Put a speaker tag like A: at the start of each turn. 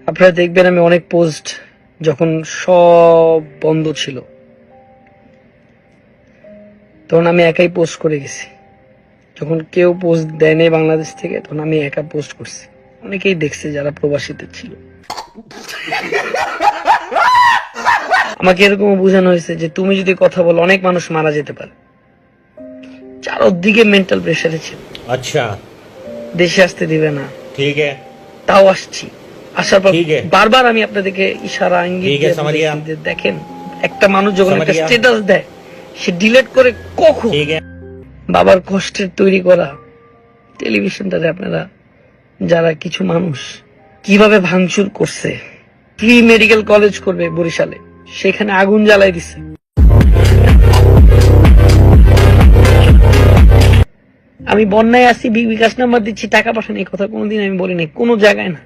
A: আপনারা দেখবেন আমি অনেক পোস্ট যখন সব বন্ধ ছিল তখন আমি একাই পোস্ট করে গেছি। যখন কেউ পোস্ট দেয় নাই বাংলাদেশ থেকে তখন আমি একা পোস্ট করছি। অনেকেই দেখছে যারা প্রবাসীতে ছিল। আমাকে এরকম বোঝানো হয়েছে যে তুমি যদি কথা বলো অনেক মানুষ মারা যেতে পারে। চারদিকে মেন্টাল প্রেসারে ছিল।
B: আচ্ছা,
A: দেশে আসতে দিবে না,
B: ঠিক আছে,
A: তাও আসছি। আসার পর বারবার আমি আপনাদেরকে ইশারা ইঙ্গিত দিয়ে দেখেন, একটা মানুষ যখন একটা স্ট্যাটাস দেয় সে ডিলিট করে কখন বাবার কষ্টের তৈরি করা টেলিভিশনটাতে আপনারা যারা কিছু মানুষ কিভাবে ভাঙচুর করছে, ফ্রি মেডিকেল কলেজ করবে বরিশালে, সেখানে আগুন জ্বালাই দিছে। আমি বন্যায় আসি, বিকাশ নাম্বার দিচ্ছি, টাকা পাঠান, এই কথা কোনোদিন আমি বলিনি কোনো জায়গায় না।